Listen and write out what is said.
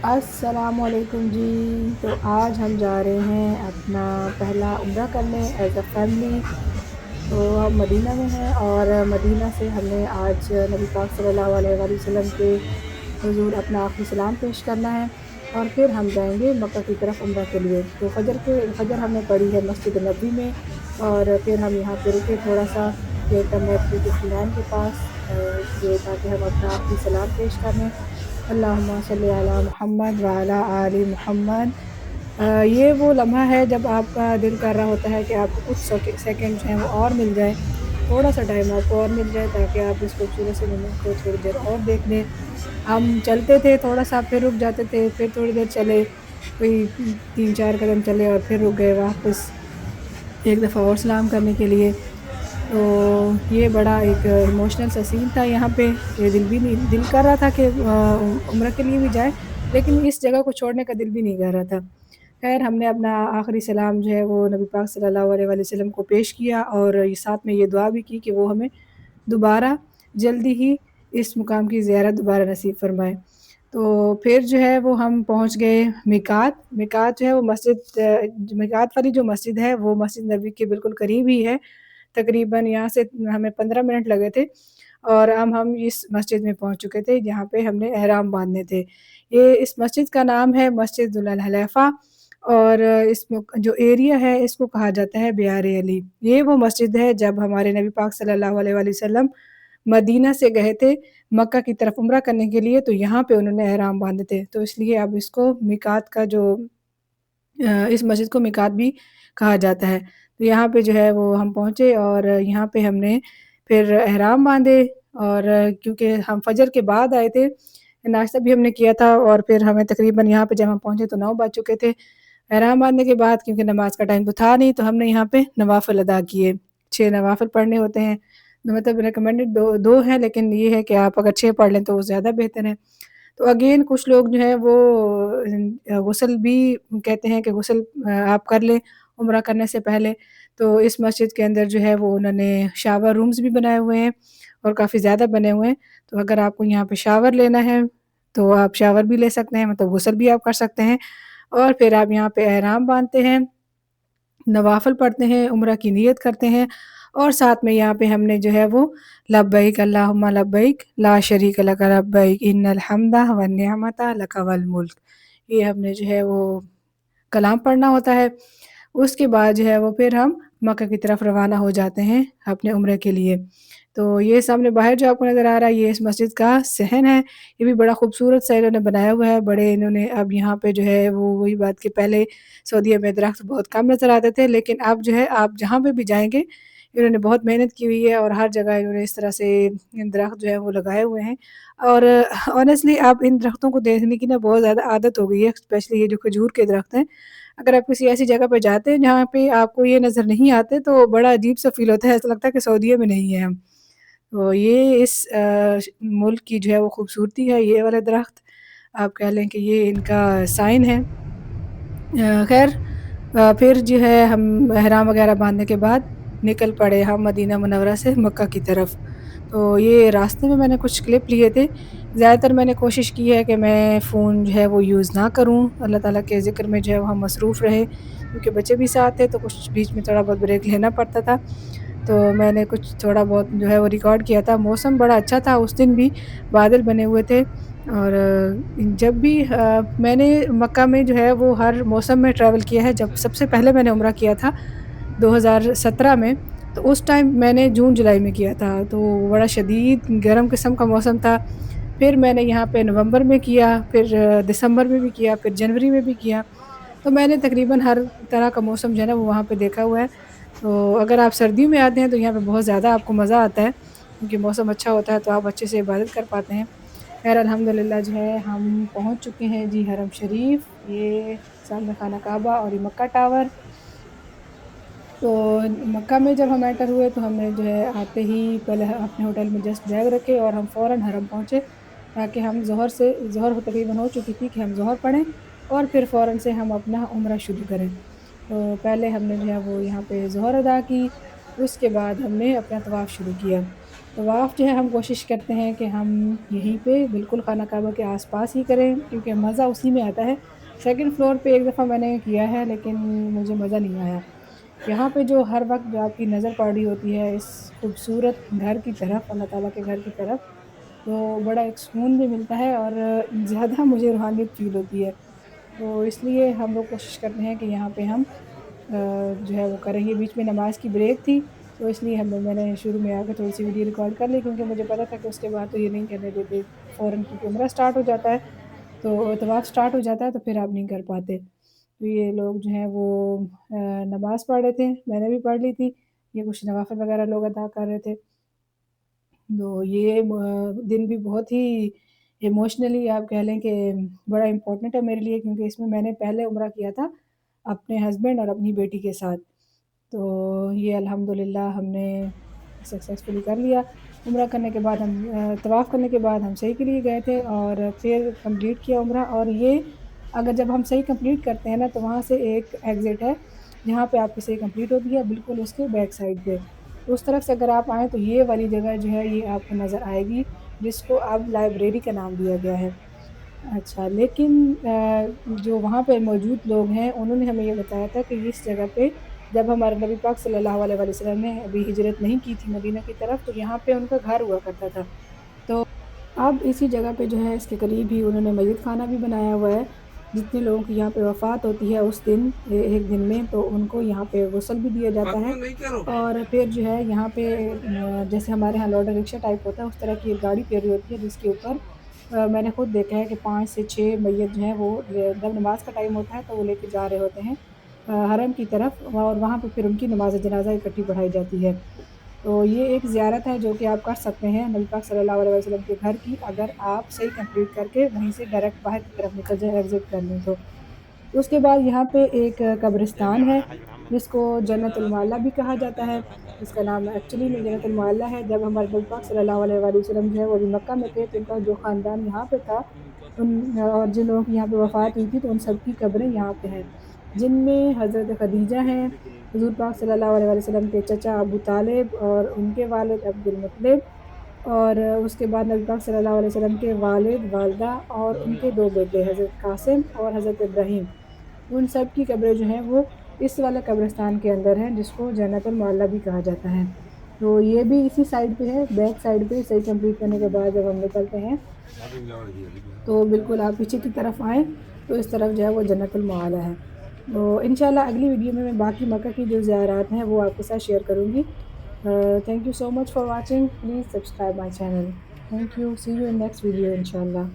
अस्सलामुअलैकुम जी। तो आज हम जा रहे हैं अपना पहला उम्रा करने एज अ फैमिली। तो हम मदीना में हैं और मदीना से हमने आज नबी पाक सल्लल्लाहु अलैहि वसल्लम के हुजूर अपना आखिरी सलाम पेश करना है और फिर हम जाएंगे मक्का की तरफ उम्रा के लिए। तो फजर हमने पढ़ी है मस्जिद नबवी में और फिर हम यहाँ पे रुके थोड़ा सा गेट नंबर 359 के पास, ये ताकि हम अपना आखिरी सलाम पेश करें। अल्लाहुम्मा सल्ली अला मुहम्मद व अला आलि मुहम्मद। ये वो लम्हा है जब आपका दिल कर रहा होता है कि आपको कुछ सेकंड जो हैं वो और मिल जाए, थोड़ा सा टाइम आपको और मिल जाए ताकि आप इस खूबसूरत से मोमेंट को थोड़ी देर और देख लें। हम चलते थे थोड़ा सा, फिर रुक जाते थे, फिर थोड़ी देर चले, कोई 3-4 कदम चले और फिर रुक गए वापस एक दफ़ा और सलाम करने के लिए। तो ये बड़ा एक इमोशनल सा सीन था यहाँ पे। ये दिल कर रहा था कि उम्रा के लिए भी जाए, लेकिन इस जगह को छोड़ने का दिल भी नहीं कर रहा था। खैर हमने अपना आखिरी सलाम जो है वो नबी पाक सल्लल्लाहु अलैहि वसल्लम को पेश किया और ये साथ में ये दुआ भी की कि वो हमें दोबारा जल्दी ही इस मुकाम की ज़ियारत दोबारा नसीब फरमाए। तो फिर जो है वो हम पहुँच गए मीकात। मीकात जो है वो मीकात वाली जो मस्जिद है वो मस्जिद नबवी के बिल्कुल करीब ही है। तकरीबन यहाँ से हमें 15 मिनट लगे थे और हम इस मस्जिद में पहुँच चुके थे जहाँ पे हमने एहराम बाँधने थे। ये इस मस्जिद का नाम है मस्जिद दुल हलैफ़ा और जो एरिया है इसको कहा जाता है बियार अली। ये वो मस्जिद है जब हमारे नबी पाक सल्लल्लाहु अलैहि वसल्लम मदीना से गए थे मक्का की तरफ उम्रा करने के लिए, तो यहाँ पे उन्होंने एहराम बाँधे थे। तो इसलिए अब इसको मीकात का जो इस मस्जिद को मीकात भी कहा जाता है। तो यहाँ पे जो है वो हम पहुँचे और यहाँ पे हमने फिर एहराम बाँधे और क्योंकि हम फ़जर के बाद आए थे, नाश्ता भी हमने किया था और फिर हमें तकरीबन यहाँ पे जब हम पहुँचे तो 9 बज चुके थे। एहराम बाँधने के बाद क्योंकि नमाज़ का टाइम तो था नहीं, तो हमने यहाँ पे नवाफ़िल अदा किए। 6 नवाफ़िल पढ़ने होते हैं, मतलब रिकमेंडेड 2 हैं, लेकिन ये है कि आप अगर 6 पढ़ लें तो वो ज़्यादा बेहतर है। तो अगेन कुछ लोग जो हैं वो गुस्ल भी कहते हैं कि गुस्ल आप कर लें उम्रा करने से पहले। तो इस मस्जिद के अंदर जो है वो उन्होंने शावर रूम्स भी बनाए हुए हैं और काफ़ी ज़्यादा बने हुए हैं। तो अगर आपको यहाँ पे शावर लेना है तो आप शावर भी ले सकते हैं, मतलब गुस्ल भी आप कर सकते हैं और फिर आप यहाँ पे एहराम बाँधते हैं, नवाफ़िल पढ़ते हैं, उम्रा की नियत करते हैं और साथ में यहाँ पे हमने जो है वो लब्बैक अल्लाहुम्मा लब्बैक ला शरीक लक लब्बैक इन्नल हम्दा वन निअमता लक वल मुल्क, ये हमने जो है वो कलाम पढ़ना होता है। उसके बाद जो है वो फिर हम मक्का की तरफ रवाना हो जाते हैं अपने उम्रे के लिए। तो ये सामने बाहर जो आपको नज़र आ रहा है ये इस मस्जिद का सहन है। ये भी बड़ा खूबसूरत सा इन्होंने बनाया हुआ है। बड़े इन्होंने अब यहाँ पे जो है वो वही बात कि पहले सऊदीया में दरख्त बहुत कम नज़र आते थे, लेकिन अब जो है आप जहाँ पे भी जाएँगे इन्होंने बहुत मेहनत की हुई है और हर जगह इन्होंने इस तरह से दरख्त जो है वो लगाए हुए हैं। और ऑनेस्टली आप इन दरख्तों को देखने की ना बहुत ज़्यादा आदत हो गई है, स्पेशली ये जो खजूर के दरख्त हैं। अगर आप किसी ऐसी जगह पे जाते हैं जहाँ पे आपको ये नज़र नहीं आते तो बड़ा अजीब-सा फ़ील होता है, ऐसा लगता है कि सऊदीया में नहीं है हम। तो ये इस मुल्क की जो है वो खूबसूरती है, ये वाला दरख्त आप कह लें कि ये इनका साइन है। खैर फिर जो है हम एहराम वग़ैरह बाँधने के बाद निकल पड़े हम मदीना मुनव्वरा से मक्का की तरफ। तो ये रास्ते में मैंने कुछ क्लिप लिए थे। ज़्यादातर मैंने कोशिश की है कि मैं फ़ोन जो है वो यूज़ ना करूँ, अल्लाह ताला के ज़िक्र में जो है वो हम मसरूफ़ रहें, क्योंकि बच्चे भी साथ थे तो कुछ बीच में थोड़ा बहुत ब्रेक लेना पड़ता था। तो मैंने कुछ थोड़ा बहुत जो है वो रिकॉर्ड किया था। मौसम बड़ा अच्छा था उस दिन भी, बादल बने हुए थे और जब भी मैंने मक्का में जो है वो हर मौसम में ट्रैवल किया है। जब सबसे पहले मैंने उम्रा किया था 2017 में, तो उस टाइम मैंने जून-जुलाई में किया था, तो बड़ा शदीद गर्म किस्म का मौसम था। फिर मैंने यहाँ पे नवंबर में किया, फिर दिसंबर में भी किया, फिर जनवरी में भी किया। तो मैंने तकरीबन हर तरह का मौसम जो है ना वो वहाँ पे देखा हुआ है। तो अगर आप सर्दियों में आते हैं तो यहाँ पे बहुत ज़्यादा आपको मज़ा आता है, क्योंकि मौसम अच्छा होता है तो आप अच्छे से इबादत कर पाते हैं। ख़ैर अल्हम्दुलिल्लाह जो है हम पहुँच चुके हैं जी हरम शरीफ़, ये सामने खाना काबा और ये मक्का टावर। तो मक्का में जब हम एंटर हुए तो हमने जो है आते ही पहले अपने होटल में जस्ट बैग रखे और हम फ़ौरन हरम पहुँचे, ताकि हम ज़ोहर तकरीबन हो चुकी थी कि हम ज़ोहर पढ़ें और फिर फ़ौरन से हम अपना उम्रा शुरू करें। तो पहले हमने जो है वो यहाँ पे ज़ोहर अदा की, उसके बाद हमने अपना तवाफ़ शुरू किया। तवाफ़ जो है हम कोशिश करते हैं कि हम यहीं पे बिल्कुल खाना काबा के आस-पास ही करें क्योंकि मज़ा उसी में आता है। सेकंड फ्लोर पे एक दफ़ा मैंने किया है लेकिन मुझे मज़ा नहीं आया। यहाँ पे जो हर वक़्त जो आपकी नज़र पड़ रही होती है इस खूबसूरत घर की तरफ, अल्लाह ताला के घर की तरफ, तो बड़ा एक सुकून भी मिलता है और ज़्यादा मुझे रूहानियत फ़ील होती है। तो इसलिए हम लोग कोशिश करते हैं कि यहाँ पे हम जो है वो करें। ये बीच में नमाज़ की ब्रेक थी, तो इसलिए मैंने शुरू में आके थोड़ी-सी वीडियो रिकॉर्ड कर ली क्योंकि मुझे पता था कि उसके बाद तो ये नहीं करने देते फ़ौरन क्योंकि उम्रा स्टार्ट हो जाता है, तो तवाफ़ स्टार्ट हो जाता है तो फिर आप नहीं कर पाते। तो ये लोग जो हैं वो नमाज़ पढ़ रहे थे, मैंने भी पढ़ ली थी। ये कुछ नवाफ़िल वगैरह लोग अदा कर रहे थे। तो ये दिन भी बहुत ही इमोशनली आप कह लें कि बड़ा इम्पोर्टेंट है मेरे लिए क्योंकि इसमें मैंने पहले उम्रा किया था, अपने हस्बैंड और अपनी बेटी के साथ। तो ये अल्हम्दुलिल्लाह हमने सक्सेसफुली कर लिया। उम्रा करने के बाद तवाफ़ करने के बाद हम सही के लिए गए थे और फिर कंप्लीट किया उम्रा और ये अगर जब हम सही कंप्लीट करते हैं ना, तो वहाँ से एक एग्ज़िट है, जहाँ पे आपकी सही कंप्लीट होती है, बिल्कुल उसके बैक साइड पे। तो उस तरफ से अगर आप आएँ, तो ये वाली जगह जो है, ये आपको नज़र आएगी, जिसको अब लाइब्रेरी का नाम दिया गया है। अच्छा, लेकिन जो वहाँ पे मौजूद लोग हैं, उन्होंने हमें ये बताया था कि इस जगह पे जब हमारे नबी पाक सल्लल्लाहु अलैहि वसल्लम ने अभी हिजरत नहीं की थी मदीना की तरफ, तो यहाँ पे उनका घर हुआ करता था। तो अब इसी जगह पे जो है इसके करीब ही उन्होंने मस्जिद खाना भी बनाया हुआ है। जितने लोगों की यहाँ पे वफ़ात होती है उस दिन एक दिन में तो उनको यहाँ पे गुस्ल भी दिया जाता है और फिर जो है यहाँ पे जैसे हमारे यहाँ लॉन्ड्री रिक्शा टाइप होता है उस तरह की एक गाड़ी पेरी होती है जिसके ऊपर मैंने खुद देखा है कि 5 से 6 मैयत जो हैं वो जब नमाज़ का टाइम होता है तो वो लेके जा रहे होते हैं हरम की तरफ और वहाँ पे फिर उनकी नमाज़ जनाज़ा इकट्ठी पढ़ाई जाती है। तो ये एक ज़ियारत है जो कि आप कर सकते हैं नबी पाक सल्लल्लाहु अलैहि वसल्लम के घर की अगर आप सही कंप्लीट करके वहीं से डायरेक्ट बाहर की तरफ निकल जाएँ एग्ज़िट कर लें तो। उसके बाद यहाँ पे एक कब्रिस्तान है जिसको जन्नतुल मुअल्ला भी कहा जाता है। इसका नाम एक्चुअली में जन्नतुल मुअल्ला है। जब हमारे नबी पाक सल्लल्लाहु अलैहि वसल्लम जो है वो अभी मक्का में थे तो उनका जो ख़ानदान यहाँ पे था उन और जिन लोगों की यहाँ पे वफ़ात हुई थी तो उन सब की कब्रें यहाँ पे हैं। जिनमें हज़रत खदीजा हैं, हुज़ूर पाक सल्लल्लाहु अलैहि वसल्लम के चचा अबू तालिब और उनके वालिद अब्दुल मुत्तलिब और उसके बाद नबी पाक सल्लल्लाहु अलैहि वसल्लम के वालिद, वालिदा और उनके 2 बेटे हज़रत कासिम और हज़रत इब्राहीम। उन सब की कब्रें जो हैं वो इस वाले कब्रिस्तान के अंदर हैं जिसको जन्नतुल मुअल्ला भी कहा जाता है। तो ये भी इसी साइड पे है, बैक साइड पे सही कंप्लीट करने के बाद जब हम निकलते हैं, तो बिल्कुल आप पीछे की तरफ आएँ तो इस तरफ जो है वो जन्नतुल मुअल्ला है। तो इंशाल्लाह अगली वीडियो में मैं बाकी मक्का की जो ज़ियारात हैं वो आपके साथ शेयर करूँगी। Thank you so much for watching. Please subscribe my channel. Thank you. See you in next video inshallah.